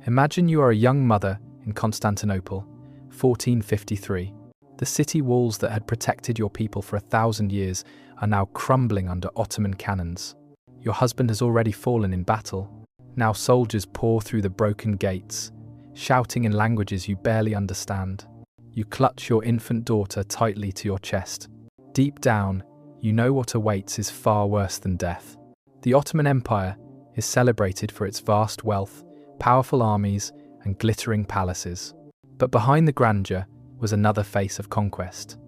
Imagine you are a young mother in Constantinople, 1453. The city walls that had protected your people for 1,000 years are now crumbling under Ottoman cannons. Your husband has already fallen in battle. Now soldiers pour through the broken gates, shouting in languages you barely understand. You clutch your infant daughter tightly to your chest. Deep down, you know what awaits is far worse than death. The Ottoman Empire is celebrated for its vast wealth, powerful armies, and glittering palaces. But behind the grandeur was another face of conquest.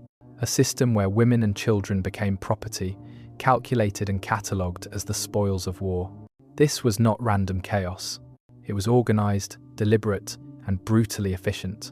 A system where women and children became property, calculated and catalogued as the spoils of war. This was not random chaos. It was organized, deliberate, and brutally efficient.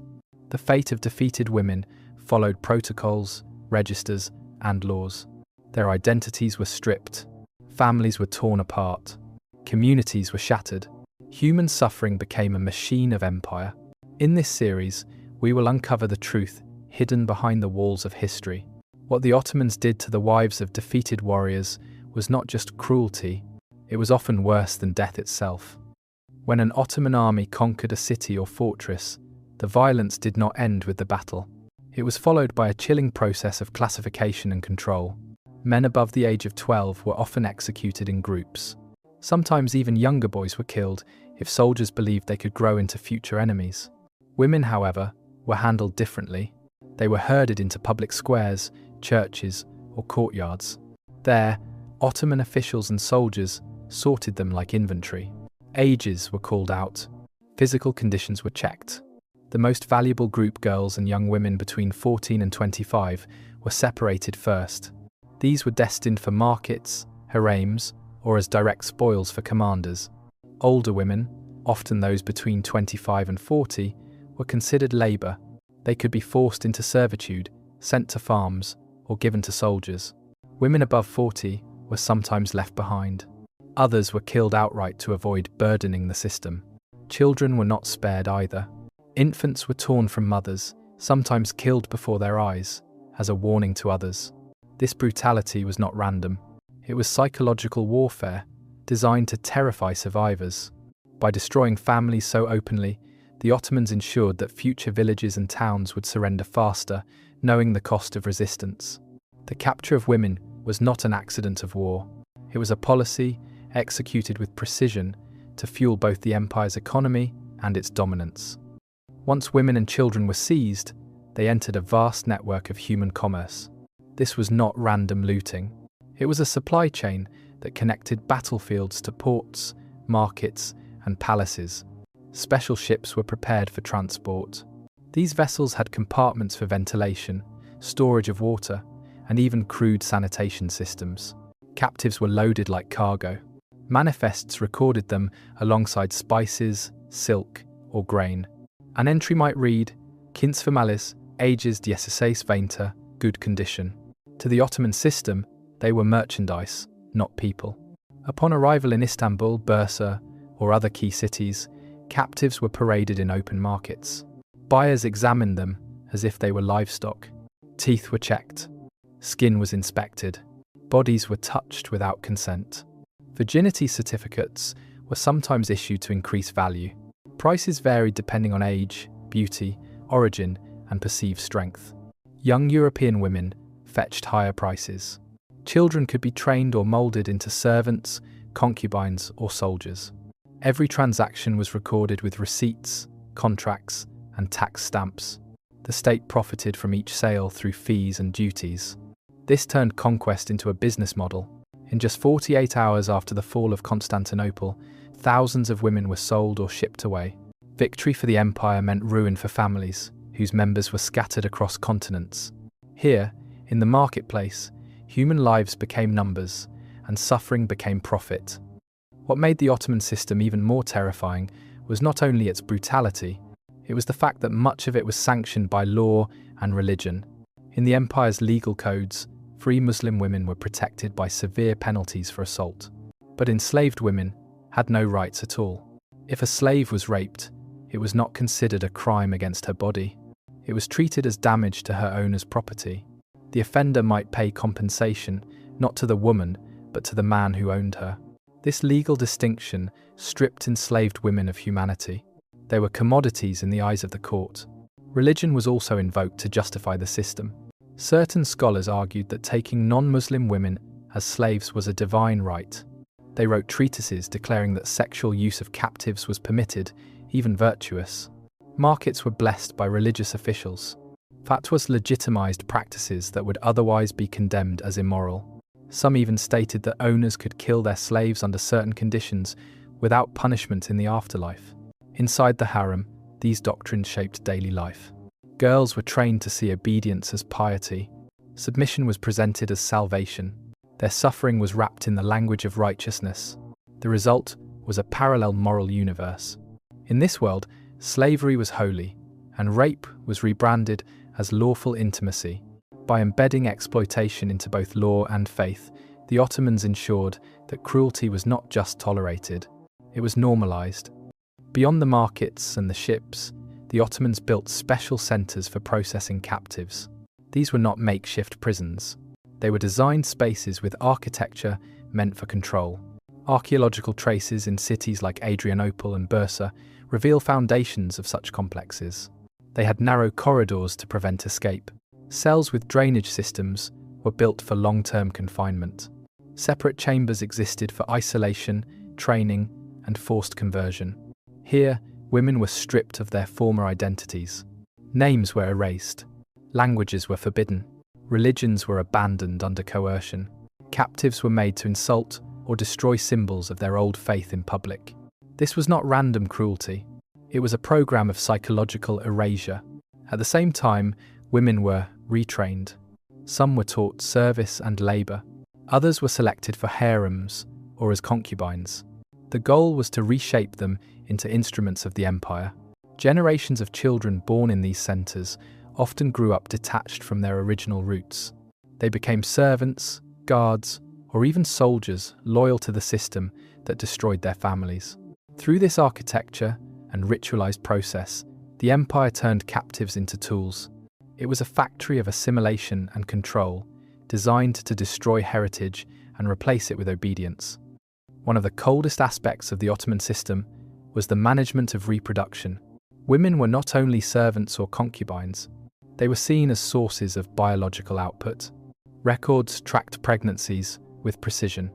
The fate of defeated women followed protocols, registers, and laws. Their identities were stripped. Families were torn apart. Communities were shattered. Human suffering became a machine of empire. In this series, we will uncover the truth hidden behind the walls of history. What the Ottomans did to the wives of defeated warriors was not just cruelty, it was often worse than death itself. When an Ottoman army conquered a city or fortress, the violence did not end with the battle. It was followed by a chilling process of classification and control. Men above the age of 12 were often executed in groups. Sometimes even younger boys were killed if soldiers believed they could grow into future enemies. Women, however, were handled differently. They were herded into public squares, churches, or courtyards. There, Ottoman officials and soldiers sorted them like inventory. Ages were called out. Physical conditions were checked. The most valuable group, girls and young women between 14 and 25, were separated first. These were destined for markets, harems, or as direct spoils for commanders. Older women, often those between 25 and 40, were considered labour. They could be forced into servitude, sent to farms, or given to soldiers. Women above 40 were sometimes left behind. Others were killed outright to avoid burdening the system. Children were not spared either. Infants were torn from mothers, sometimes killed before their eyes, as a warning to others. This brutality was not random. It was psychological warfare, designed to terrify survivors. By destroying families so openly, the Ottomans ensured that future villages and towns would surrender faster, knowing the cost of resistance. The capture of women was not an accident of war. It was a policy executed with precision to fuel both the empire's economy and its dominance. Once women and children were seized, they entered a vast network of human commerce. This was not random looting. It was a supply chain that connected battlefields to ports, markets, and palaces. Special ships were prepared for transport. These vessels had compartments for ventilation, storage of water, and even crude sanitation systems. Captives were loaded like cargo. Manifests recorded them alongside spices, silk, or grain. An entry might read, "Kins vermalis, ages 16 20, good condition." To the Ottoman system, they were merchandise, not people. Upon arrival in Istanbul, Bursa, or other key cities, captives were paraded in open markets. Buyers examined them as if they were livestock. Teeth were checked. Skin was inspected. Bodies were touched without consent. Virginity certificates were sometimes issued to increase value. Prices varied depending on age, beauty, origin, and perceived strength. Young European women fetched higher prices. Children could be trained or molded into servants, concubines, or soldiers. Every transaction was recorded with receipts, contracts, and tax stamps. The state profited from each sale through fees and duties. This turned conquest into a business model. In just 48 hours after the fall of Constantinople, thousands of women were sold or shipped away. Victory for the empire meant ruin for families, whose members were scattered across continents. Here, in the marketplace, human lives became numbers, and suffering became profit. What made the Ottoman system even more terrifying was not only its brutality, it was the fact that much of it was sanctioned by law and religion. In the empire's legal codes, free Muslim women were protected by severe penalties for assault. But enslaved women had no rights at all. If a slave was raped, it was not considered a crime against her body. It was treated as damage to her owner's property. The offender might pay compensation, not to the woman, but to the man who owned her. This legal distinction stripped enslaved women of humanity. They were commodities in the eyes of the court. Religion was also invoked to justify the system. Certain scholars argued that taking non-Muslim women as slaves was a divine right. They wrote treatises declaring that sexual use of captives was permitted, even virtuous. Markets were blessed by religious officials. Fatwas legitimized practices that would otherwise be condemned as immoral. Some even stated that owners could kill their slaves under certain conditions without punishment in the afterlife. Inside the harem, these doctrines shaped daily life. Girls were trained to see obedience as piety. Submission was presented as salvation. Their suffering was wrapped in the language of righteousness. The result was a parallel moral universe. In this world, slavery was holy, and rape was rebranded as lawful intimacy. By embedding exploitation into both law and faith, the Ottomans ensured that cruelty was not just tolerated, it was normalized. Beyond the markets and the ships, the Ottomans built special centers for processing captives. These were not makeshift prisons. They were designed spaces with architecture meant for control. Archaeological traces in cities like Adrianople and Bursa reveal foundations of such complexes. They had narrow corridors to prevent escape. Cells with drainage systems were built for long-term confinement. Separate chambers existed for isolation, training, and forced conversion. Here, women were stripped of their former identities. Names were erased. Languages were forbidden. Religions were abandoned under coercion. Captives were made to insult or destroy symbols of their old faith in public. This was not random cruelty. It was a program of psychological erasure. At the same time, women were retrained. Some were taught service and labor. Others were selected for harems or as concubines. The goal was to reshape them into instruments of the empire. Generations of children born in these centers often grew up detached from their original roots. They became servants, guards, or even soldiers loyal to the system that destroyed their families. Through this architecture and ritualized process, the empire turned captives into tools. It was a factory of assimilation and control, designed to destroy heritage and replace it with obedience. One of the coldest aspects of the Ottoman system was the management of reproduction. Women were not only servants or concubines, they were seen as sources of biological output. Records tracked pregnancies with precision.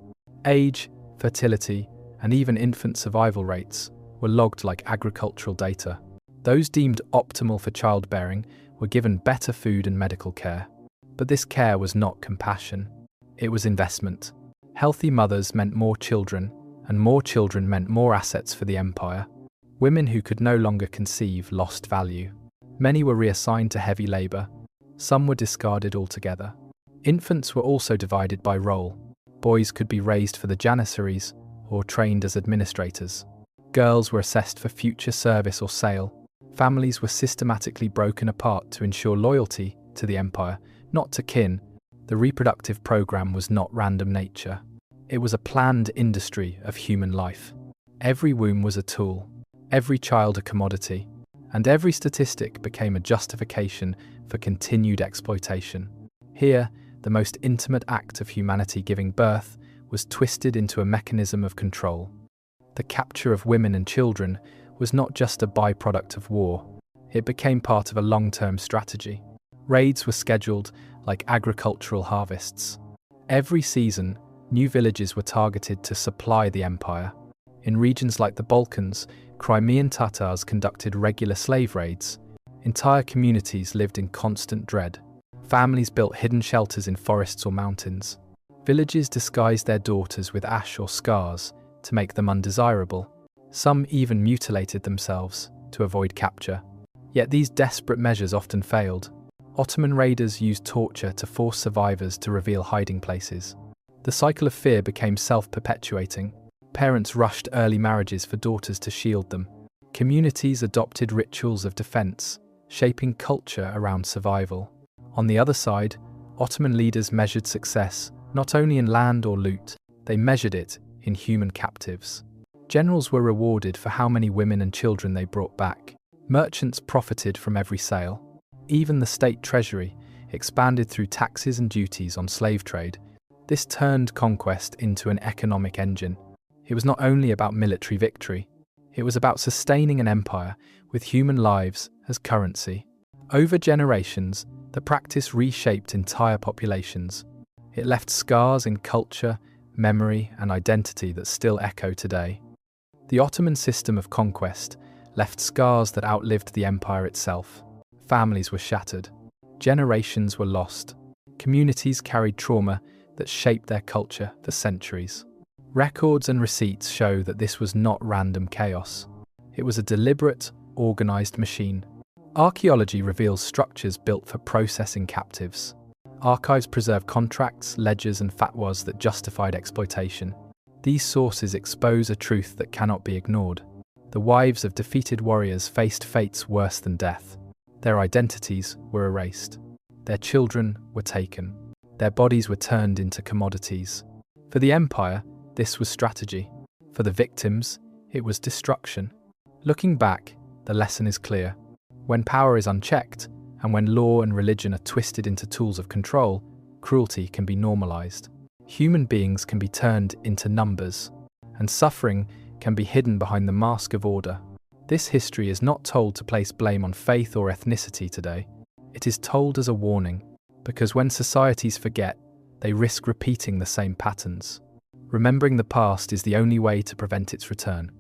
Age, fertility, and even infant survival rates were logged like agricultural data. Those deemed optimal for childbearing were given better food and medical care. But this care was not compassion. It was investment. Healthy mothers meant more children, and more children meant more assets for the empire. Women who could no longer conceive lost value. Many were reassigned to heavy labor. Some were discarded altogether. Infants were also divided by role. Boys could be raised for the janissaries or trained as administrators. Girls were assessed for future service or sale. Families were systematically broken apart to ensure loyalty to the empire, not to kin. The reproductive program was not random nature. It was a planned industry of human life. Every womb was a tool, every child a commodity, and every statistic became a justification for continued exploitation. Here, the most intimate act of humanity, giving birth, was twisted into a mechanism of control. The capture of women and children was not just a byproduct of war, it became part of a long-term strategy. Raids were scheduled like agricultural harvests. Every season, new villages were targeted to supply the empire. In regions like the Balkans, Crimean Tatars conducted regular slave raids. Entire communities lived in constant dread. Families built hidden shelters in forests or mountains. Villages disguised their daughters with ash or scars to make them undesirable. Some even mutilated themselves to avoid capture. Yet these desperate measures often failed. Ottoman raiders used torture to force survivors to reveal hiding places. The cycle of fear became self-perpetuating. Parents rushed early marriages for daughters to shield them. Communities adopted rituals of defense, shaping culture around survival. On the other side, Ottoman leaders measured success not only in land or loot, they measured it in human captives. Generals were rewarded for how many women and children they brought back. Merchants profited from every sale. Even the state treasury expanded through taxes and duties on slave trade. This turned conquest into an economic engine. It was not only about military victory, It was about sustaining an empire with human lives as currency. Over generations, the practice reshaped entire populations. It left scars in culture, memory, and identity that still echo today. The Ottoman system of conquest left scars that outlived the empire itself. Families were shattered. Generations were lost. Communities carried trauma that shaped their culture for centuries. Records and receipts show that this was not random chaos. It was a deliberate, organized machine. Archaeology reveals structures built for processing captives. Archives preserve contracts, ledgers, and fatwas that justified exploitation. These sources expose a truth that cannot be ignored. The wives of defeated warriors faced fates worse than death. Their identities were erased. Their children were taken. Their bodies were turned into commodities. For the empire, this was strategy. For the victims, it was destruction. Looking back, the lesson is clear. When power is unchecked, and when law and religion are twisted into tools of control, cruelty can be normalized. Human beings can be turned into numbers, and suffering can be hidden behind the mask of order. This history is not told to place blame on faith or ethnicity today. It is told as a warning, because when societies forget, they risk repeating the same patterns. Remembering the past is the only way to prevent its return.